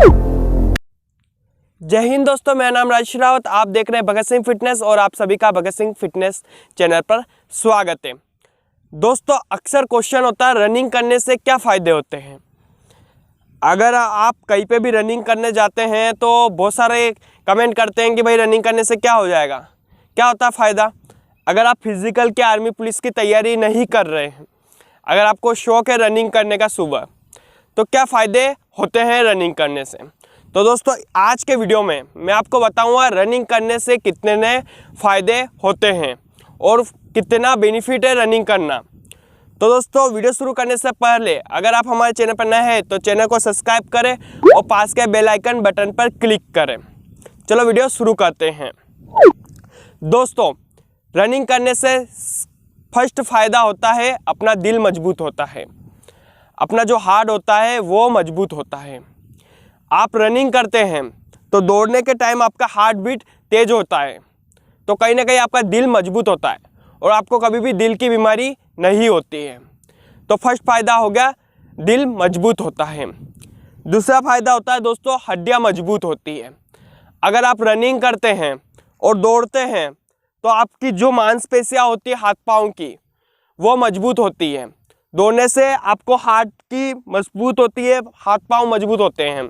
जय हिंद दोस्तों, मेरा नाम राजेश रावत। आप देख रहे हैं भगत सिंह फिटनेस और आप सभी का भगत सिंह फिटनेस चैनल पर स्वागत है। दोस्तों, अक्सर क्वेश्चन होता है रनिंग करने से क्या फ़ायदे होते हैं। अगर आप कहीं पे भी रनिंग करने जाते हैं तो बहुत सारे कमेंट करते हैं कि भाई रनिंग करने से क्या हो जाएगा, क्या होता है फ़ायदा। अगर आप फिज़िकल के आर्मी पुलिस की तैयारी नहीं कर रहे हैं, अगर आपको शौक़ है रनिंग करने का सुबह, तो क्या फ़ायदे होते हैं रनिंग करने से। तो दोस्तों, आज के वीडियो में मैं आपको बताऊंगा रनिंग करने से कितने नए फ़ायदे होते हैं और कितना बेनिफिट है रनिंग करना। तो दोस्तों, वीडियो शुरू करने से पहले अगर आप हमारे चैनल पर नए हैं तो चैनल को सब्सक्राइब करें और पास के बेल आइकन बटन पर क्लिक करें। चलो वीडियो शुरू करते हैं। दोस्तों, रनिंग करने से फर्स्ट फ़ायदा होता है अपना दिल मजबूत होता है, अपना जो हार्ट होता है वो मजबूत होता है। आप रनिंग करते हैं तो दौड़ने के टाइम आपका हार्ट बीट तेज़ होता है, तो कहीं ना कहीं आपका दिल मजबूत होता है और आपको कभी भी दिल की बीमारी नहीं होती है। तो फर्स्ट फ़ायदा हो गया, दिल मजबूत होता है। दूसरा फ़ायदा होता है दोस्तों, हड्डियां मजबूत होती है। अगर आप रनिंग करते हैं और दौड़ते हैं तो आपकी जो मांसपेशियां होती है हाथ पाँव की, वो मजबूत होती है। दौड़ने से आपको हार्ट की मजबूत होती है, हाथ पाँव मजबूत होते हैं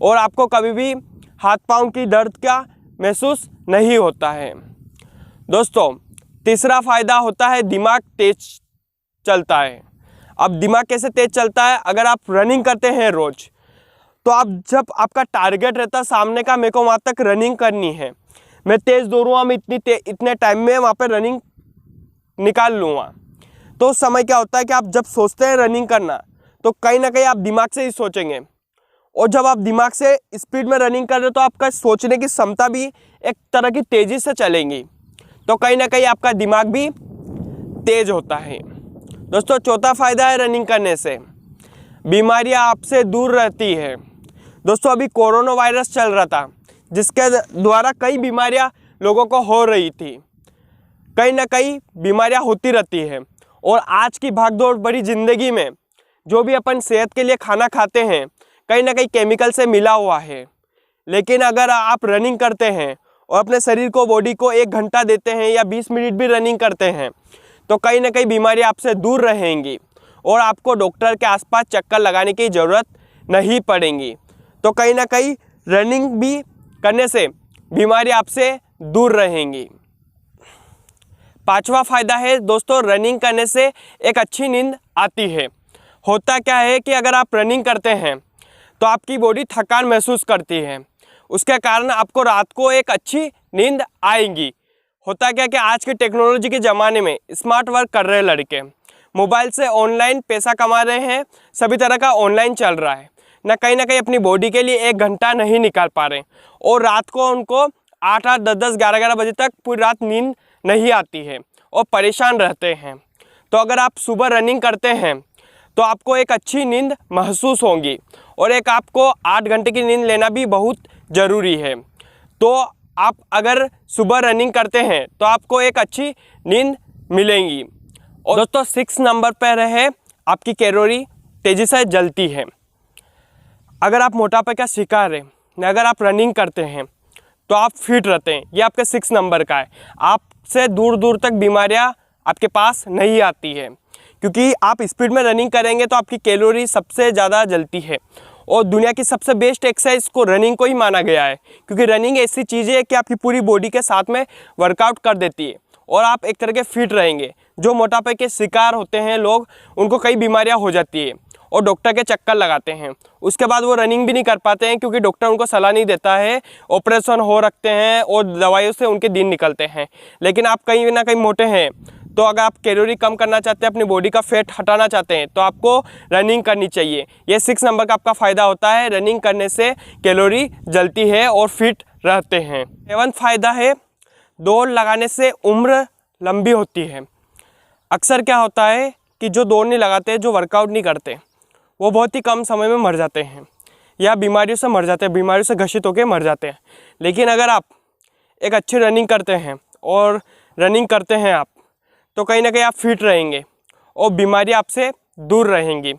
और आपको कभी भी हाथ पाँव की दर्द का महसूस नहीं होता है। दोस्तों, तीसरा फ़ायदा होता है दिमाग तेज चलता है। अब दिमाग कैसे तेज चलता है, अगर आप रनिंग करते हैं रोज़, तो आप जब आपका टारगेट रहता है सामने का, मेरे को वहाँ तक रनिंग करनी है, मैं तेज़ दौड़ूँगा, मैं इतने टाइम में वहाँ पर रनिंग निकाल लूँगा, तो उस समय क्या होता है कि आप जब सोचते हैं रनिंग करना तो कहीं ना कहीं आप दिमाग से ही सोचेंगे, और जब आप दिमाग से स्पीड में रनिंग कर रहे हो तो आपका सोचने की क्षमता भी एक तरह की तेज़ी से चलेंगी, तो कहीं ना कहीं आपका दिमाग भी तेज़ होता है। दोस्तों, चौथा फ़ायदा है रनिंग करने से बीमारियां आपसे दूर रहती है। दोस्तों, अभी कोरोना वायरस चल रहा था जिसके द्वारा कई बीमारियां लोगों को हो रही थी, कहीं ना कहीं बीमारियां होती रहती है। और आज की भागदौड़ भरी ज़िंदगी में जो भी अपन सेहत के लिए खाना खाते हैं कहीं ना कहीं केमिकल से मिला हुआ है। लेकिन अगर आप रनिंग करते हैं और अपने शरीर को, बॉडी को 1 घंटा देते हैं या 20 मिनट भी रनिंग करते हैं तो कहीं ना कहीं बीमारी आपसे दूर रहेंगी और आपको डॉक्टर के आसपास चक्कर लगाने की ज़रूरत नहीं पड़ेगी। तो कहीं ना कहीं रनिंग भी करने से बीमारी आपसे दूर रहेंगी। पांचवा फ़ायदा है दोस्तों, रनिंग करने से एक अच्छी नींद आती है। होता क्या है कि अगर आप रनिंग करते हैं तो आपकी बॉडी थकान महसूस करती है, उसके कारण आपको रात को एक अच्छी नींद आएगी। होता क्या कि आज के टेक्नोलॉजी के ज़माने में स्मार्ट वर्क कर रहे लड़के मोबाइल से ऑनलाइन पैसा कमा रहे हैं, सभी तरह का ऑनलाइन चल रहा है, कहीं ना कहीं अपनी बॉडी के लिए 1 घंटा नहीं निकाल पा रहे और रात को उनको 8-8, 10-10, 11-11 बजे तक पूरी रात नींद नहीं आती है और परेशान रहते हैं। तो अगर आप सुबह रनिंग करते हैं तो आपको एक अच्छी नींद महसूस होगी और एक आपको 8 घंटे की नींद लेना भी बहुत ज़रूरी है। तो आप अगर सुबह रनिंग करते हैं तो आपको एक अच्छी नींद मिलेगी। और दोस्तों, 6 नंबर पर है आपकी कैलोरी तेज़ी से जलती है। अगर आप मोटापे का शिकार हैं, अगर आप रनिंग करते हैं तो आप फिट रहते हैं, ये आपके 6 नंबर का है। आपसे दूर दूर तक बीमारियां आपके पास नहीं आती है, क्योंकि आप स्पीड में रनिंग करेंगे तो आपकी कैलोरी सबसे ज़्यादा जलती है। और दुनिया की सबसे बेस्ट एक्सरसाइज को रनिंग को ही माना गया है, क्योंकि रनिंग ऐसी चीज़ है कि आपकी पूरी बॉडी के साथ में वर्कआउट कर देती है और आप एक तरह के फिट रहेंगे। जो मोटापे के शिकार होते हैं लोग, उनको कई बीमारियाँ हो जाती है और डॉक्टर के चक्कर लगाते हैं, उसके बाद वो रनिंग भी नहीं कर पाते हैं क्योंकि डॉक्टर उनको सलाह नहीं देता है, ऑपरेशन हो रखते हैं और दवाइयों से उनके दिन निकलते हैं। लेकिन आप कहीं ना कहीं मोटे हैं तो अगर आप कैलोरी कम करना चाहते हैं, अपनी बॉडी का फैट हटाना चाहते हैं, तो आपको रनिंग करनी चाहिए। ये 6 नंबर का आपका फ़ायदा होता है, रनिंग करने से कैलोरी जलती है और फिट रहते हैं। 7वां फ़ायदा है, दौड़ लगाने से उम्र लंबी होती है। अक्सर क्या होता है कि जो दौड़ नहीं लगाते, जो वर्कआउट नहीं करते, वो बहुत ही कम समय में मर जाते हैं या बीमारियों से मर जाते हैं, बीमारियों से घसित होकर मर जाते हैं। लेकिन अगर आप एक अच्छी रनिंग करते हैं और रनिंग करते हैं आप, तो कहीं ना कहीं आप फिट रहेंगे और बीमारी आपसे दूर रहेंगी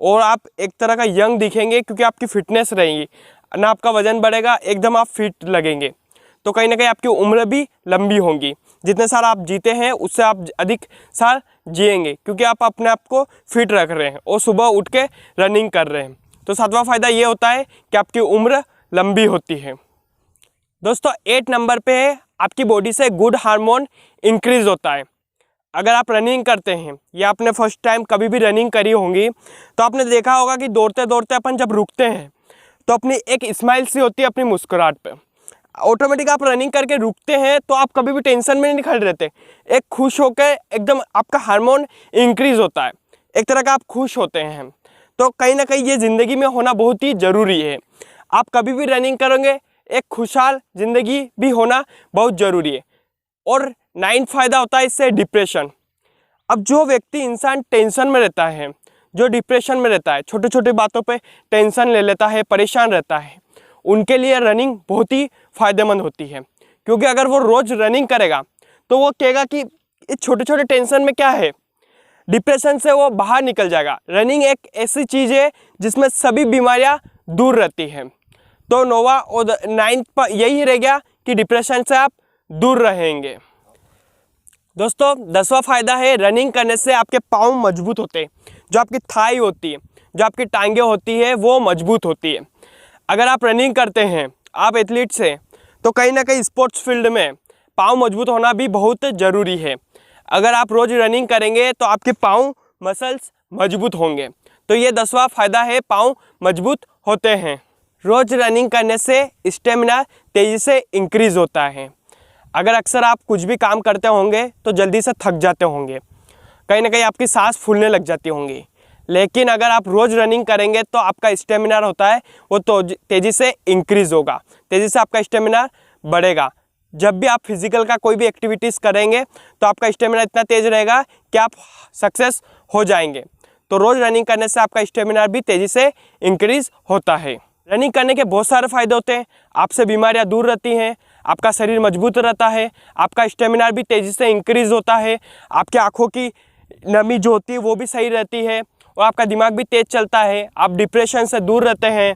और आप एक तरह का यंग दिखेंगे क्योंकि आपकी फिटनेस रहेगी। ना आपका वजन बढ़ेगा, एकदम आप फिट लगेंगे। तो कहीं ना कहीं आपकी उम्र भी लंबी होगी। जितने साल आप जीते हैं उससे आप अधिक साल जिएंगे, क्योंकि आप अपने आप को फिट रख रहे हैं और सुबह उठ के रनिंग कर रहे हैं। तो 7वां फ़ायदा ये होता है कि आपकी उम्र लंबी होती है। दोस्तों 8 नंबर पे है, आपकी बॉडी से गुड हार्मोन इंक्रीज होता है। अगर आप रनिंग करते हैं या आपने फर्स्ट टाइम कभी भी रनिंग करी होंगी तो आपने देखा होगा कि दौड़ते दौड़ते अपन जब रुकते हैं तो अपनी एक स्माइल सी होती है अपनी मुस्कुराहट पे। ऑटोमेटिक आप रनिंग करके रुकते हैं तो आप कभी भी टेंशन में नहीं खड़े रहते, एक खुश होकर एकदम आपका हार्मोन इंक्रीज होता है, एक तरह का आप खुश होते हैं। तो कहीं ना कहीं ये ज़िंदगी में होना बहुत ही ज़रूरी है। आप कभी भी रनिंग करोगे, एक खुशहाल ज़िंदगी भी होना बहुत ज़रूरी है। और 9 फ़ायदा होता है इससे डिप्रेशन। अब जो व्यक्ति इंसान टेंशन में रहता है, जो डिप्रेशन में रहता है, छोटी छोटी बातों पे टेंशन ले लेता है, परेशान रहता है, उनके लिए रनिंग बहुत ही फ़ायदेमंद होती है। क्योंकि अगर वो रोज़ रनिंग करेगा तो वो कहेगा कि इस छोटे छोटे टेंशन में क्या है, डिप्रेशन से वो बाहर निकल जाएगा। रनिंग एक ऐसी चीज़ है जिसमें सभी बीमारियां दूर रहती हैं। तो 9वां और 9th पर यही रह गया कि डिप्रेशन से आप दूर रहेंगे। दोस्तों 10वां फ़ायदा है, रनिंग करने से आपके पाँव मजबूत होते हैं। जो आपकी थाई होती है, जो आपकी टांगें होती है वो मजबूत होती है। अगर आप रनिंग करते हैं, आप एथलीट्स हैं, तो कहीं ना कहीं स्पोर्ट्स फील्ड में पाँव मजबूत होना भी बहुत ज़रूरी है। अगर आप रोज़ रनिंग करेंगे तो आपके पाँव मसल्स मजबूत होंगे। तो ये 10वां फ़ायदा है, पाँव मजबूत होते हैं। रोज़ रनिंग करने से स्टेमिना तेज़ी से इंक्रीज़ होता है। अगर अक्सर आप कुछ भी काम करते होंगे तो जल्दी से थक जाते होंगे, कहीं ना कहीं आपकी सांस फूलने लग जाती होंगी। लेकिन अगर आप रोज़ रनिंग करेंगे तो आपका स्टेमिना होता है वो तो तेज़ी से इंक्रीज़ होगा, तेज़ी से आपका स्टेमिना बढ़ेगा। जब भी आप फिज़िकल का कोई भी एक्टिविटीज़ करेंगे तो आपका स्टेमिना इतना तेज़ रहेगा कि आप सक्सेस हो जाएंगे। तो रोज़ रनिंग करने से आपका स्टेमिना भी तेज़ी से इंक्रीज़ होता है। रनिंग करने के बहुत सारे फ़ायदे होते हैं। आपसे बीमारियां दूर रहती हैं, आपका शरीर मजबूत रहता है, आपका स्टेमिना भी तेज़ी से इंक्रीज़ होता है, आपकी आँखों की नमी जो होती है वो भी सही रहती है और आपका दिमाग भी तेज़ चलता है, आप डिप्रेशन से दूर रहते हैं।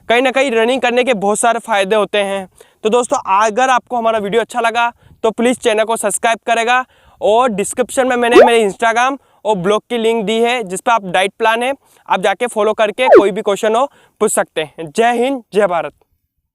कहीं ना कहीं रनिंग करने के बहुत सारे फ़ायदे होते हैं। तो दोस्तों अगर आपको हमारा वीडियो अच्छा लगा तो प्लीज़ चैनल को सब्सक्राइब करेगा। और डिस्क्रिप्शन में मैंने मेरे इंस्टाग्राम और ब्लॉग की लिंक दी है जिस पर आप डाइट प्लान है, आप जाके फॉलो करके कोई भी क्वेश्चन हो पूछ सकते हैं। जय हिंद, जय भारत।